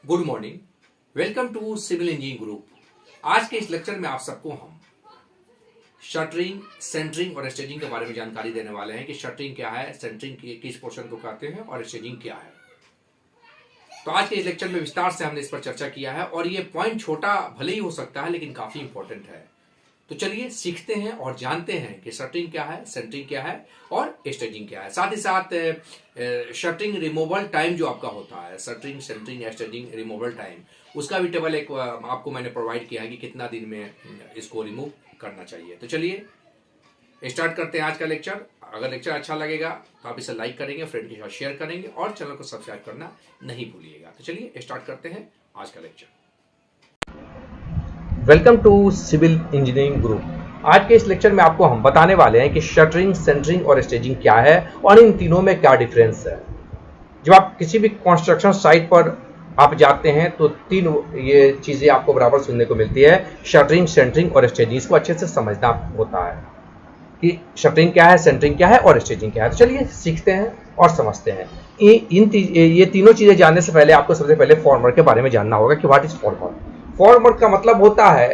Good morning. Welcome to civil engineering group. आज के इस लेक्चर में आप सबको हम शटरिंग, सेंटरिंग और स्टेजिंग के बारे में जानकारी देने वाले हैं कि शटरिंग क्या है, सेंटरिंग किस पोर्शन को कहते हैं और स्टेजिंग क्या है। तो आज के इस लेक्चर में विस्तार से हमने इस पर चर्चा किया है और ये पॉइंट छोटा भले ही हो सकता है लेकिन काफी इंपॉर्टेंट है। तो चलिए सीखते हैं और जानते हैं कि शटरिंग क्या है, सेंटरिंग क्या है और स्टेजिंग क्या है। साथ ही साथ शटरिंग रिमूवल टाइम जो आपका होता है, shuttering, centring, staging removal time, उसका भी टेबल एक आपको मैंने प्रोवाइड किया है कि कितना दिन में इसको रिमूव करना चाहिए। तो चलिए स्टार्ट करते हैं आज का लेक्चर। अगर लेक्चर अच्छा लगेगा तो आप इसे लाइक करेंगे, फ्रेंड के साथ शेयर करेंगे और चैनल को सब्सक्राइब करना नहीं भूलिएगा। तो चलिए स्टार्ट करते हैं आज का lecture. Welcome to civil engineering group. आज के इस लेक्चर में आपको हम बताने वाले हैं कि शटरिंग, सेंटरिंग और स्टेजिंग क्या है और इन तीनों में क्या डिफरेंस है। जब आप किसी भी कंस्ट्रक्शन साइट पर आप जाते हैं तो तीन ये चीजें आपको बराबर सुनने को मिलती है, शटरिंग, सेंटरिंग और स्टेजिंग। इसको अच्छे से समझना होता है कि शटरिंग क्या है, सेंटरिंग क्या है और स्टेजिंग क्या है। तो चलिए सीखते हैं और समझते हैं। ये तीनों चीजें जानने से पहले आपको सबसे पहले फॉर्मवर्क के बारे में जानना होगा कि व्हाट इज फॉर्मवर्क। फॉर्मवर्क का मतलब होता है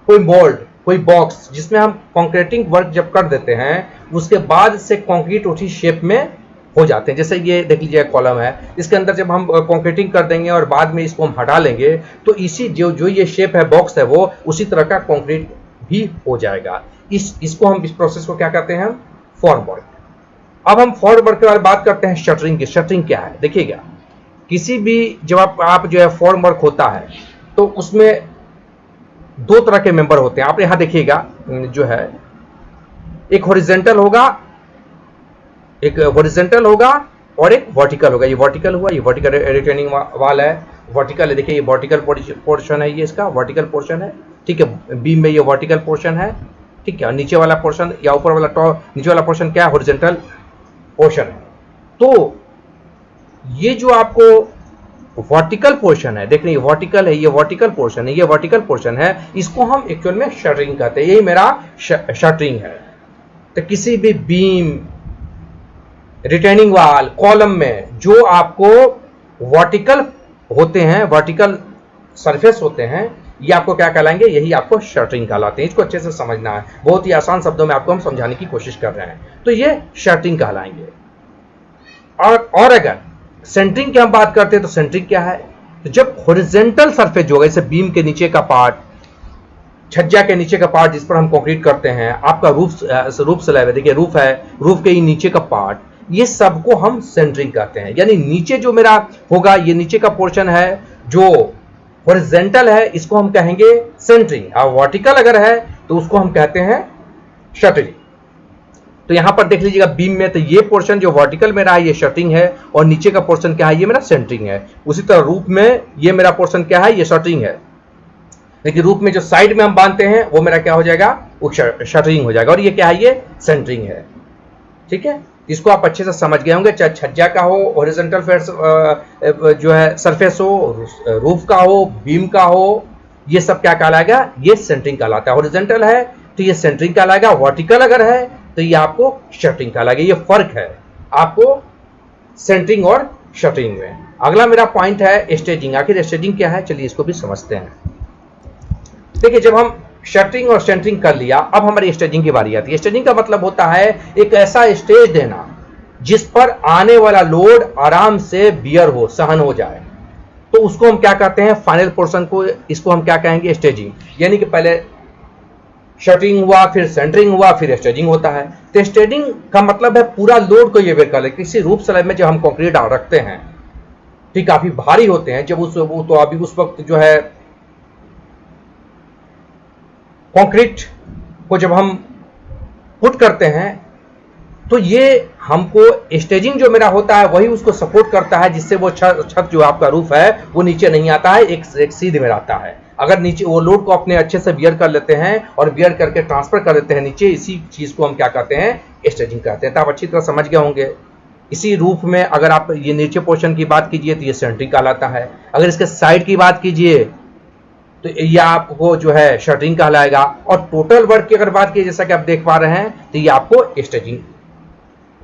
कोई मोल्ड, कोई बॉक्स जिसमें हम कंक्रीटिंग वर्क जब कर देते हैं उसके बाद से कंक्रीट उसी शेप में हो जाते हैं। जैसे ये देख लीजिए कॉलम है, इसके अंदर जब हम कंक्रीटिंग कर देंगे और बाद में इसको हम हटा लेंगे तो इसी जो ये शेप है, बॉक्स है, वो उसी तरह का कंक्रीट भी हो जाएगा। इसको हम, इस प्रोसेस को क्या कहते हैं, फॉर्मवर्क। अब हम फॉर्मवर्क के बारे में बात करते हैं शटरिंग की। शटरिंग क्या है देखिएगा, किसी भी जब आप जो है फॉर्मवर्क होता है तो उसमें दो तरह के मेंबर होते हैं। आप यहां देखिएगा जो है एक हॉरिजॉन्टल होगा और एक वर्टिकल होगा। ये वर्टिकल हुआ, ये वर्टिकल रिटेनिंग वाल है, वर्टिकल है। देखिए ये वर्टिकल पोर्शन है, ये इसका वर्टिकल पोर्शन है, ठीक है। बीम में ये वर्टिकल पोर्शन है, ठीक है। और नीचे वाला पोर्शन या ऊपर वाला नीचे वाला पोर्शन क्या है, हॉरिजॉन्टल पोर्शन है। तो ये जो आपको वर्टिकल पोर्शन है, देख रहे हैं वर्टिकल है, ये वर्टिकल पोर्शन है, ये वर्टिकल पोर्शन है, इसको हम एक्चुअल में शटरिंग कहते हैं। यही मेरा शटरिंग है। तो किसी भी बीम, रिटेनिंग वाल, कॉलम में जो आपको वर्टिकल होते हैं, वर्टिकल सरफेस होते हैं, ये आपको क्या कहलाएंगे, यही आपको शटरिंग कहलाते हैं। इसको अच्छे से समझना है, बहुत ही आसान शब्दों में आपको हम समझाने की कोशिश कर रहे हैं। तो ये शटरिंग कहलाएंगे। और अगर सेंटरिंग की हम बात करते हैं तो सेंटरिंग क्या है, तो जब हॉरिजॉन्टल सरफेस जो है, जैसे बीम के नीचे का पार्ट, छज्जा के नीचे का पार्ट जिस पर हम कंक्रीट करते हैं, आपका रूफ स्लैब है, देखिए रूफ है, रूफ के ही नीचे का पार्ट, ये सबको हम सेंटरिंग कहते हैं। यानी नीचे जो मेरा होगा, ये नीचे का पोर्शन है जो हॉरिजॉन्टल है, इसको हम कहेंगे सेंटरिंग। और वर्टिकल अगर है तो उसको हम कहते हैं शटरिंग। तो यहां पर देख लीजिएगा बीम में, तो ये पोर्शन जो वर्टिकल में रहा है ये शटरिंग है और नीचे का पोर्शन क्या है, ये मेरा सेंटरिंग है। उसी तरह रूफ में ये मेरा पोर्शन क्या है, ये शटरिंग है। लेकिन रूफ में जो साइड में हम बांधते हैं वो मेरा क्या हो जाएगा, वो शटरिंग हो जाएगा। और ये क्या है, ये सेंटरिंग है, ठीक है। इसको आप अच्छे से समझ गए होंगे, चाहे छज्जा का हो, हॉरिजॉन्टल जो है सरफेस हो, रूफ का हो, बीम का हो, ये सब क्या कहलाएगा, ये सेंटरिंग कहलाता है। हॉरिजॉन्टल है तो ये सेंटरिंग कहलाएगा, वर्टिकल अगर है तो ये आपको शटरिंग कहलाएगा। ये फर्क है आपको सेंटरिंग और शटरिंग में। अगला मेरा पॉइंट है स्टेजिंग। आखिर स्टेजिंग क्या है, चलिए इसको भी समझते हैं। देखिए जब हम शटरिंग और सेंटरिंग कर लिया, अब हमारी स्टेजिंग की बारी आती है। स्टेजिंग का मतलब होता है एक ऐसा स्टेज देना जिस पर आने वाला लोड आराम से बियर हो, सहन हो जाए, तो उसको हम क्या कहते हैं, फाइनल पोर्शन को, इसको हम क्या कहेंगे, स्टेजिंग। यानी कि पहले शटरिंग हुआ, फिर सेंटरिंग हुआ, फिर स्टेजिंग होता है। तो स्टेजिंग का मतलब है पूरा लोड को ये बेर कर ले। किसी रूफ स्लैब में जब हम कंक्रीट रखते हैं, ठीक, काफी भारी होते हैं, जब तो अभी उस वक्त जो है कंक्रीट को जब हम पुट करते हैं तो ये हमको स्टेजिंग जो मेरा होता है वही उसको सपोर्ट करता है, जिससे वो छत जो आपका रूफ है वो नीचे नहीं आता है, एक सीधे में रहता है। अगर नीचे वो लोड को अपने अच्छे से बियर कर लेते हैं और बियर करके ट्रांसफर कर देते हैं नीचे, इसी चीज को हम क्या कहते हैं, स्टेजिंग कहते हैं। तो आप अच्छी तरह समझ गए होंगे। इसी रूफ में अगर आप ये नीचे पोर्शन की बात कीजिए तो ये सेंटरिंग कहलाता है। अगर इसके साइड की बात कीजिए तो ये आपको जो है शटरिंग कहलाएगा। और टोटल वर्क की अगर बात की, जैसा कि आप देख पा रहे हैं, तो ये आपको स्टेजिंग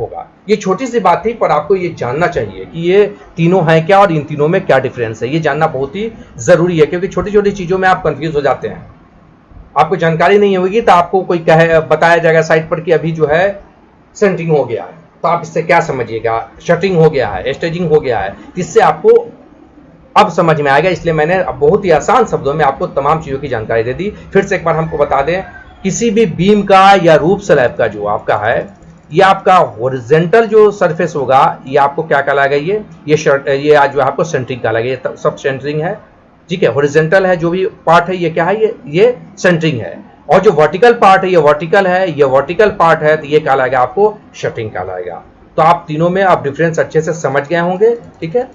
होगा। ये छोटी सी बात थी, पर आपको ये जानना चाहिए कि ये तीनों हैं क्या और इन तीनों में क्या डिफरेंस है। ये जानना बहुत ही जरूरी है, क्योंकि छोटी छोटी चीजों में आप कंफ्यूज हो जाते हैं। आपको जानकारी नहीं होगी तो आपको कोई बताया जाएगा साइट पर कि अभी जो है सेंटरिंग हो गया है, तो आप इससे क्या समझिएगा, शटरिंग हो गया है, स्टेजिंग हो गया है, इससे आपको अब समझ में आएगा। इसलिए मैंने बहुत ही आसान शब्दों में आपको तमाम चीजों की जानकारी दे दी। फिर से एक बार हमको बता दें, किसी भी बीम का या रूफ स्लैब का जो आपका है, ये आपका हॉरिजॉन्टल जो सरफेस होगा, ये आपको क्या कहलाएगा, ये आज जो आपको सेंटरिंग कहलाएगा। ये सब सेंटरिंग है, ठीक है। हॉरिजॉन्टल है जो भी पार्ट है, ये क्या है, ये सेंटरिंग है। और जो वर्टिकल पार्ट है, ये वर्टिकल है, ये वर्टिकल पार्ट है, तो ये कहलाएगा आपको शटरिंग कहलाएगा। तो आप तीनों में आप डिफरेंस अच्छे से समझ गए होंगे, ठीक है,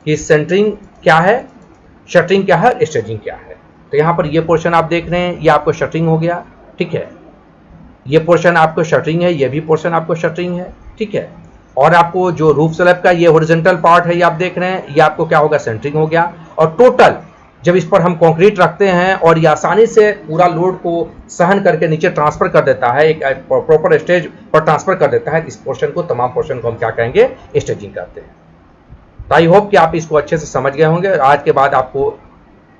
कि सेंटरिंग क्या है, शटरिंग क्या है, स्टेजिंग क्या है। तो यहाँ पर ये पोर्शन आप देख रहे हैं, ये आपको शटरिंग हो गया, ठीक है। ये पोर्शन आपको शटरिंग है, ये भी पोर्शन आपको शटरिंग है, ठीक है। और आपको जो रूफ स्लैब का ये हॉरिजॉन्टल पार्ट है, ये आप देख रहे हैं, ये आपको क्या होगा, सेंटरिंग हो गया। और टोटल जब इस पर हम कंक्रीट रखते हैं और ये आसानी से पूरा लोड को सहन करके नीचे ट्रांसफर कर देता है, एक प्रॉपर स्टेज पर ट्रांसफर कर देता है, इस पोर्शन को, तमाम पोर्शन को हम क्या कहेंगे, स्टेजिंग करते हैं। तो आई होप कि आप इसको अच्छे से समझ गए होंगे। आज के बाद आपको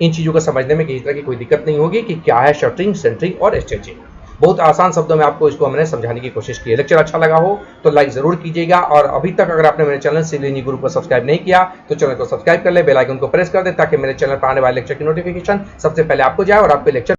इन चीज़ों को समझने में किसी तरह की कोई दिक्कत नहीं होगी कि क्या है शटरिंग, सेंटरिंग और स्टेजिंग। बहुत आसान शब्दों में आपको इसको हमने समझाने की कोशिश की है। लेक्चर अच्छा लगा हो तो लाइक जरूर कीजिएगा, और अभी तक अगर आपने मेरे चैनल सिविल इंजीनियरिंग गुरु को सब्सक्राइब नहीं किया तो चैनल को सब्सक्राइब कर ले, बेल आइकन को प्रेस कर दे, ताकि मेरे चैनल पर आने वाले लेक्चर की नोटिफिकेशन सबसे पहले आपको जाए और आपके लेक्चर